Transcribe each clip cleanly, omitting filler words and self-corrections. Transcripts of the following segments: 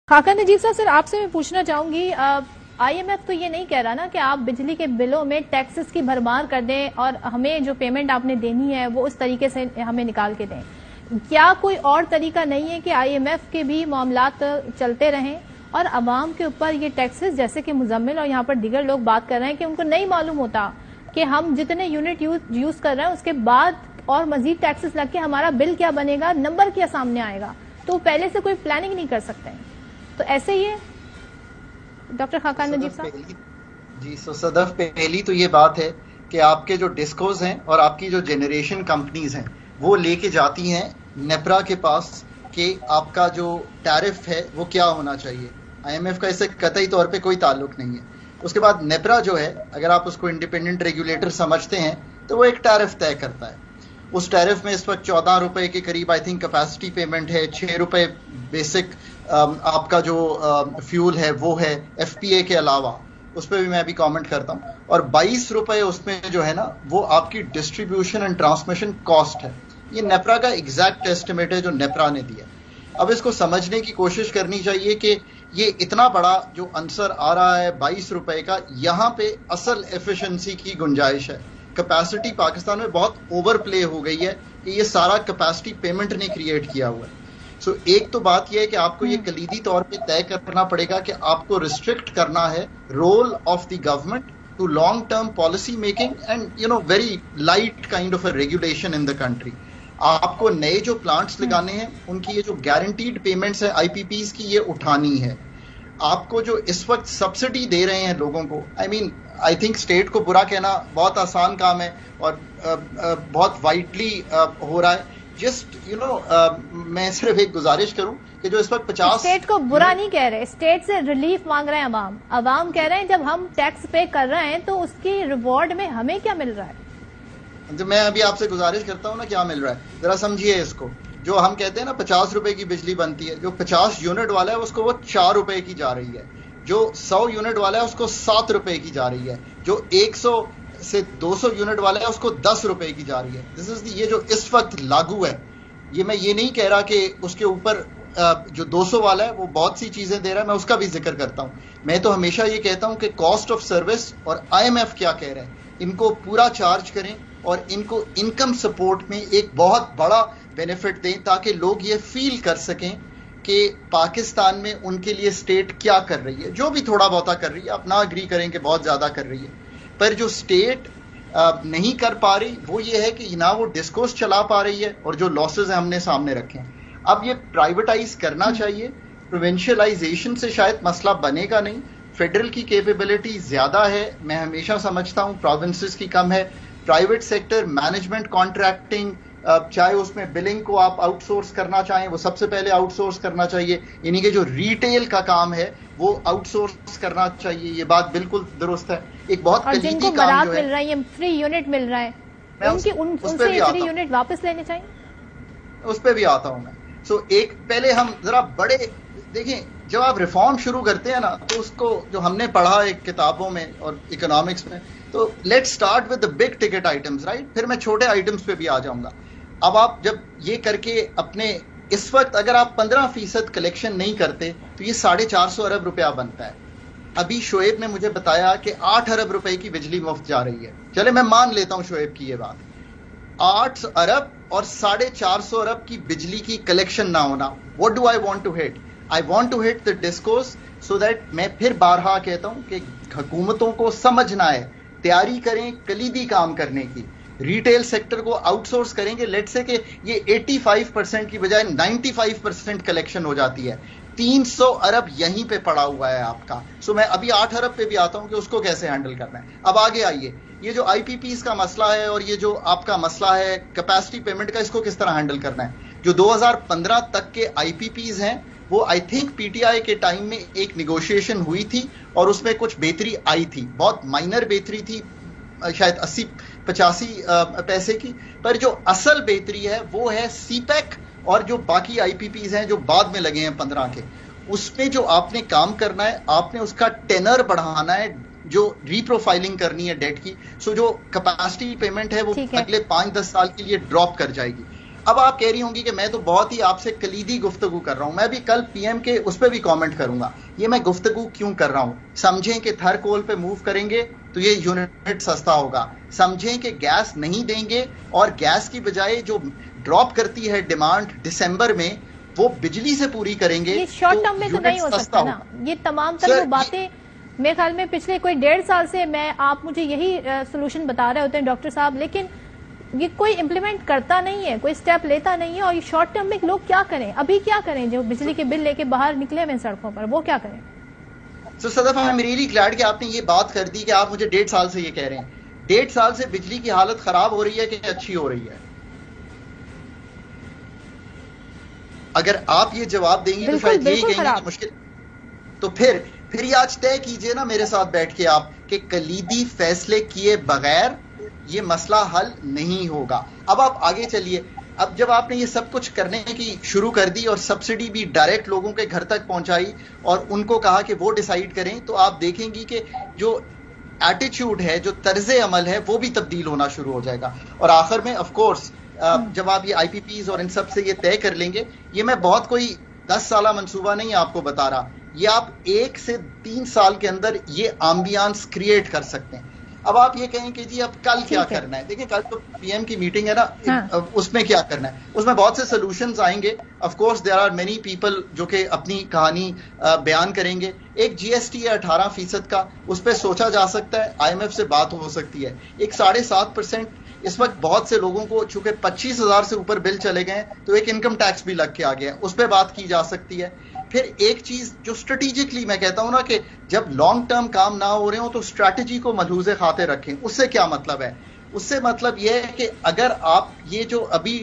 खाका नजीब साहब, सर आपसे मैं पूछना चाहूंगी, आईएमएफ तो ये नहीं कह रहा ना कि आप बिजली के बिलों में टैक्सेस की भरमार कर दें और हमें जो पेमेंट आपने देनी है वो उस तरीके से हमें निकाल के दें। क्या कोई और तरीका नहीं है कि आईएमएफ के भी मामलात चलते रहें और अवाम के ऊपर ये टैक्सेस, जैसे कि मुजम्मिल और यहाँ पर दीगर लोग बात कर रहे हैं कि उनको नहीं मालूम होता कि हम जितने यूनिट यूज कर रहे हैं उसके बाद और मजीद टैक्सेस लग के हमारा बिल क्या बनेगा, नंबर क्या सामने आएगा, तो पहले से कोई प्लानिंग नहीं कर सकते हैं। तो ऐसे ही है डॉक्टर खाका नजीब साहब जी। सदफ, पहली तो ये बात है कि आपके जो डिस्कोज हैं और आपकी जो जनरेशन कंपनीज हैं वो लेके जाती हैं नेपरा के पास कि आपका जो टैरिफ है वो क्या होना चाहिए। आईएमएफ का इससे कतई तौर पे कोई ताल्लुक नहीं है। उसके बाद नेपरा जो है, अगर आप उसको इंडिपेंडेंट रेगुलेटर समझते हैं तो वो एक टैरिफ तय करता है। उस टैरिफ में इस वक्त 14 रुपए के करीब आई थिंक कैपेसिटी पेमेंट है, 6 रुपए बेसिक आपका जो फ्यूल है वो है, एफपीए के अलावा उस पर भी मैं अभी कमेंट करता हूं, और 22 रुपए उसमें जो है ना वो आपकी डिस्ट्रीब्यूशन एंड ट्रांसमिशन कॉस्ट है। ये नेपरा का एग्जैक्ट एस्टिमेट है जो नेपरा ने दिया। अब इसको समझने की कोशिश करनी चाहिए कि ये इतना बड़ा जो आंसर आ रहा है 22 रुपए का, यहाँ पे असल एफिशिएंसी की गुंजाइश है। कैपेसिटी पाकिस्तान में बहुत ओवर प्ले हो गई है कि ये सारा कैपेसिटी पेमेंट ने क्रिएट किया हुआ है। सो एक तो बात यह है कि आपको ये कलीदी तौर पे तय करना पड़ेगा कि आपको रिस्ट्रिक्ट करना है role of the government to long term policy making and very light kind of a regulation in the country. आपको नए जो प्लांट्स लगाने हैं उनकी ये जो गारंटीड पेमेंट्स है आईपीपीज की, ये उठानी है। आपको जो इस वक्त सब्सिडी दे रहे हैं लोगों को, आई थिंक स्टेट को बुरा कहना बहुत आसान काम है और बहुत वाइडली हो रहा है। मैं सिर्फ एक गुजारिश करूं कि जो इस वक्त 50 स्टेट को बुरा नहीं कह रहे, स्टेट से रिलीफ मांग रहे हैं अवाम कह रहे हैं जब हम टैक्स पे कर रहे हैं तो उसकी रिवॉर्ड में हमें क्या मिल रहा है। तो मैं अभी आपसे गुजारिश करता हूं ना, क्या मिल रहा है जरा समझिए इसको। जो हम कहते हैं ना 50 रुपए की बिजली बनती है, जो 50 यूनिट वाला है उसको वो 4 रुपए की जा रही है, जो 100 यूनिट वाला है उसको 7 रुपए की जा रही है, जो 100 से 200 यूनिट वाला है उसको 10 रुपए की जा रही है। दिस इज ये जो इस वक्त लागू है। ये मैं ये नहीं कह रहा कि उसके ऊपर जो 200 वाला है वो बहुत सी चीजें दे रहा है, मैं उसका भी जिक्र करता हूं। मैं तो हमेशा ये कहता हूं कि कॉस्ट ऑफ सर्विस और आईएमएफ क्या कह रहे हैं, इनको पूरा चार्ज करें और इनको इनकम सपोर्ट में एक बहुत बड़ा बेनिफिट दें ताकि लोग ये फील कर सकें कि पाकिस्तान में उनके लिए स्टेट क्या कर रही है। जो भी थोड़ा बहुता कर रही है, आप ना एग्री करें कि बहुत ज्यादा कर रही है, पर जो स्टेट नहीं कर पा रही वो ये है कि ना वो डिस्कोर्स चला पा रही है और जो लॉसेस हैं हमने सामने रखे हैं। अब ये प्राइवेटाइज करना चाहिए। प्रोविंशियलाइजेशन से शायद मसला बनेगा नहीं, फेडरल की कैपेबिलिटी ज्यादा है। मैं हमेशा समझता हूं प्रोविंसेस की कम है। प्राइवेट सेक्टर मैनेजमेंट कॉन्ट्रैक्टिंग, चाहे उसमें बिलिंग को आप आउटसोर्स करना चाहें वो सबसे पहले आउटसोर्स करना चाहिए। यानी कि जो रिटेल का काम है वो आउटसोर्स करना चाहिए। ये बात बिल्कुल दुरुस्त है। एक बहुत कलीदी काम जो है, मिल रही है, फ्री यूनिट मिल रहा है, उनसे फ्री यूनिट वापस लेने चाहिए। उस पर भी आता हूं मैं। एक पहले हम जरा बड़े देखें, जब आप रिफॉर्म शुरू करते हैं ना तो उसको जो हमने पढ़ा है किताबों में और इकोनॉमिक्स में, तो let's start with the big ticket items, right. फिर मैं छोटे आइटम्स पे भी आ जाऊंगा। अब आप जब ये करके अपने इस वक्त अगर आप 15% कलेक्शन नहीं करते तो ये 450 अरब रुपया बनता है। अभी शोएब ने मुझे बताया कि 8 अरब रुपए की बिजली मुफ्त जा रही है। चले मैं मान लेता हूं शोएब की ये बात, 8 अरब और 450 अरब की बिजली की कलेक्शन ना होना। What do I want to hit? I want to hit the discourse so that, मैं फिर बारहा कहता हूं कि हुकूमतों को समझना है, तैयारी करें कलीदी काम करने की। रिटेल सेक्टर को आउटसोर्स करेंगे, लेट्स से कि ये 85% की बजाय 95% कलेक्शन हो जाती है। 300 अरब यहीं पे पड़ा हुआ है आपका। मैं अभी 8 अरब पे भी आता हूं कि उसको कैसे हैंडल करना है। अब आगे आइए, ये जो आईपीपीज का मसला है और ये जो आपका मसला है कैपेसिटी पेमेंट का, इसको किस तरह हैंडल करना है। जो 2015 तक के आईपीपीज हैं वो आई थिंक पीटीआई के टाइम में एक निगोशिएशन हुई थी और उसमें कुछ बेहतरी आई थी, बहुत माइनर बेहतरी थी, शायद 80-85 पैसे की। पर जो असल बेहतरी है वो है सीपैक और जो बाकी आईपीपीज हैं जो बाद में लगे हैं 15 के, उसमें जो आपने काम करना है, आपने उसका टेनर बढ़ाना है, जो रीप्रोफाइलिंग करनी है डेट की। जो कैपेसिटी पेमेंट है वो अगले 5-10 साल के लिए ड्रॉप कर जाएगी। अब आप कह रही होंगी कि मैं तो बहुत ही आपसे कलीदी गुफ्तगू कर रहा हूं, मैं भी कल पीएम के उस पर भी कमेंट करूंगा। ये मैं गुफ्तगू क्यों कर रहा हूं? समझें कि थर कोल पे मूव करेंगे तो ये यूनिट सस्ता होगा। समझें कि गैस नहीं देंगे और गैस की बजाय जो ड्रॉप करती है डिमांड दिसंबर में, वो बिजली से पूरी करेंगे। ये शॉर्ट टर्म में तो नहीं हो सकता ना। ये तमाम तरह की बातें मेरे ख्याल में पिछले कोई 1.5 साल से आप मुझे यही सोल्यूशन बता रहे होते हैं डॉक्टर साहब, लेकिन ये कोई इम्प्लीमेंट करता नहीं है, कोई स्टेप लेता नहीं है। और ये शॉर्ट टर्म में लोग क्या करें? अभी क्या करें? जो बिजली के बिल लेके बाहर निकले हुए सड़कों पर, वो क्या करें? सो Sadaf, I am really glad कि आपने ये बात कर दी कि आप मुझे 1.5 साल से ये कह रहे हैं। 1.5 साल से बिजली की हालत खराब हो रही है कि अच्छी हो रही है? अगर आप ये जवाब देंगी तो शायद यही कहेंगे कि मुश्किल। तो फिर ये आज तय कीजिए ना मेरे साथ बैठ के आप कि कलीदी फैसले किए बगैर ये मसला हल नहीं होगा। अब आप आगे चलिए। अब जब आपने ये सब कुछ करने की शुरू कर दी और सब्सिडी भी डायरेक्ट लोगों के घर तक पहुंचाई और उनको कहा कि वो डिसाइड करें, तो आप देखेंगी कि जो एटीट्यूड है, जो तर्ज अमल है, वो भी तब्दील होना शुरू हो जाएगा। और आखिर में ऑफ कोर्स जब आप ये आईपीपीज और इन सब से ये तय कर लेंगे, ये मैं बहुत कोई 10 साल मंसूबा नहीं आपको बता रहा, ये आप 1 से 3 साल के अंदर ये एम्बियंस क्रिएट कर सकते हैं। अब आप ये कहें कि जी अब कल क्या करना है? देखिए, कल तो पीएम की मीटिंग है ना, हाँ। उसमें क्या करना है? उसमें बहुत से सॉल्यूशंस आएंगे। Of course there are many people जो कि अपनी कहानी बयान करेंगे। एक जीएसटी है 18% का, उस पर सोचा जा सकता है, आईएमएफ से बात हो सकती है। एक 7.5% इस वक्त बहुत से लोगों को चूंकि 25,000 से ऊपर बिल चले गए तो एक इनकम टैक्स भी लग के आ गया है, उस पर बात की जा सकती है। फिर एक चीज जो स्ट्रेटेजिकली मैं कहता हूं ना कि जब लॉन्ग टर्म काम ना हो रहे हो तो स्ट्रैटेजी को मलहूज़े खाते रखें। उससे क्या मतलब है? उससे मतलब यह है कि अगर आप ये जो अभी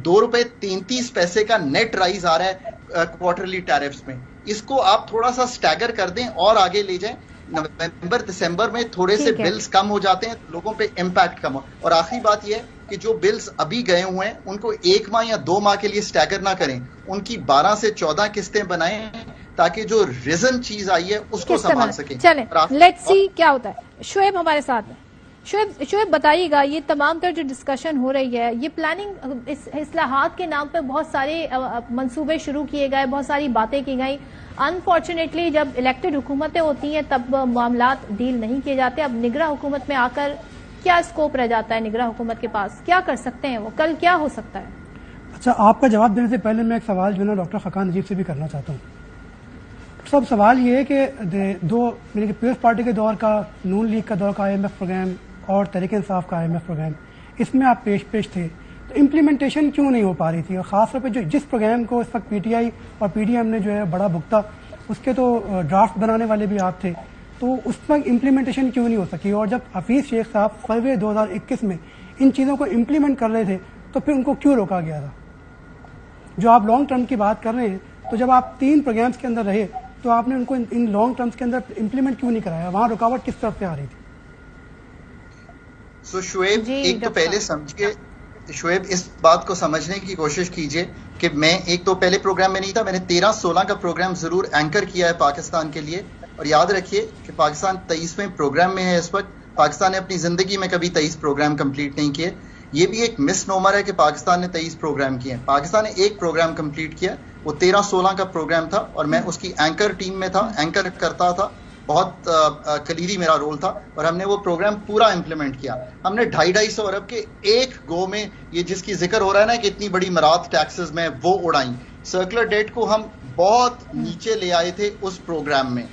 ₹2.33 का नेट राइज आ रहा है क्वार्टरली टैरिफ्स में, इसको आप थोड़ा सा स्टैगर कर दें और आगे ले जाएं। नवंबर दिसंबर में थोड़े से बिल्स कम हो जाते हैं, लोगों पे इम्पैक्ट कम हो। और आखिरी बात यह है कि जो बिल्स अभी गए हुए हैं उनको 1 माह या 2 माह के लिए स्टैगर ना करें, उनकी 12 से 14 किस्तें बनाएं ताकि जो रिजन चीज आई है उसको संभाल सकें। चलें, लेट्स सी क्या होता है। शोएब हमारे साथ है। शोएब बताइएगा, ये तमाम तर जो डिस्कशन हो रही है, ये प्लानिंग, इस्लाहात के नाम पे बहुत सारे मंसूबे शुरू किए गए, बहुत सारी बातें की गई। अनफॉर्चुनेटली जब इलेक्टेड हुकूमतें होती हैं तब मामलात डील नहीं किए जाते। अब निगरां हुकूमत में आकर क्या स्कोप रह जाता है निगरां हुकूमत के पास? क्या कर सकते हैं वो? कल क्या हो सकता है? अच्छा, आपका जवाब देने से पहले मैं एक सवाल जो है ना डॉक्टर खकान नजीब से भी करना चाहता हूँ। सब सवाल ये है कि दो मेरे पीपल्स पार्टी के दौर का, नून लीग का दौर का आईएमएफ प्रोग्राम और तहरीक इंसाफ का आईएमएफ प्रोग्राम, इसमें आप पेश थे, तो इम्प्लीमेंटेशन क्यों नहीं हो पा रही थी? और खासतौर पर जिस प्रोग्राम को इस वक्त पीटीआई और पीडीएम ने जो है बड़ा भुगता, उसके तो ड्राफ्ट बनाने वाले भी आप थे, तो उस पर इम्प्लीमेंटेशन क्यों नहीं हो सकी? और जब हफीज शेख साहब फरवरी 2021 में इन चीज़ों को इम्प्लीमेंट कर रहे थे तो फिर उनको क्यों रोका गया था? जो आप लॉन्ग टर्म की बात कर रहे हैं, तो जब आप 3 प्रोग्राम्स के अंदर रहे तो आपने उनको इन लॉन्ग टर्म्स के अंदर इम्प्लीमेंट क्यों नहीं कराया? वहां रुकावट किस तरफ से आ रही थी? सो शोएब, एक तो पहले समझिए, शोएब इस बात को समझने की कोशिश कीजिए कि मैं एक तो पहले प्रोग्राम में नहीं था। मैंने 13-16 का प्रोग्राम जरूर एंकर किया है पाकिस्तान के लिए। और याद रखिए कि पाकिस्तान 23वें प्रोग्राम में है इस वक्त। पाकिस्तान ने अपनी जिंदगी में कभी 23 प्रोग्राम कंप्लीट नहीं किए। ये भी एक मिसनोमर है कि पाकिस्तान ने 23 प्रोग्राम किए। पाकिस्तान ने एक प्रोग्राम कंप्लीट किया, वो 13-16 का प्रोग्राम था और मैं उसकी एंकर टीम में था, एंकर करता था। बहुत कलीदी मेरा रोल था और हमने वो प्रोग्राम पूरा इंप्लीमेंट किया। हमने 250-250 अरब के एक गो में, ये जिसकी जिक्र हो रहा है ना कि इतनी बड़ी मरात टैक्सेस में, वो उड़ाई। सर्कुलर डेट को हम बहुत नीचे ले आए थे उस प्रोग्राम में,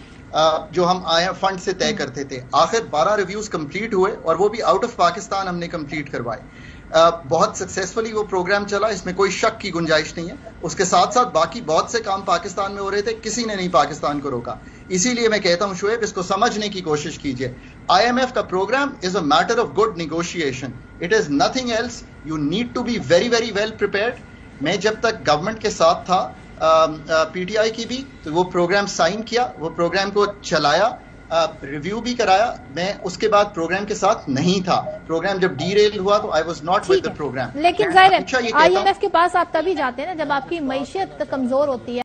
जो हम IMF फंड से तय करते थे। आखिर 12 रिव्यूज कंप्लीट हुए और वो भी आउट ऑफ पाकिस्तान हमने कंप्लीट करवाए। बहुत सक्सेसफुली वो प्रोग्राम चला, इसमें कोई शक की गुंजाइश नहीं है। उसके साथ साथ बाकी बहुत से काम पाकिस्तान में हो रहे थे, किसी ने नहीं पाकिस्तान को रोका। इसीलिए मैं कहता हूं शोएब, इसको समझने की कोशिश कीजिए। IMF का programme is a matter of good negotiation, it is nothing else. You need to be very very well prepared. मैं जब तक गवर्नमेंट के साथ था, पीटीआई की भी, तो वो प्रोग्राम साइन किया, वो प्रोग्राम को चलाया, रिव्यू भी कराया। मैं उसके बाद प्रोग्राम के साथ नहीं था। प्रोग्राम जब डीरेल हुआ तो I was not with the programme. लेकिन जाहिर है IMF के पास आप तभी जाते हैं ना जब आपकी मईशत कमजोर होती है।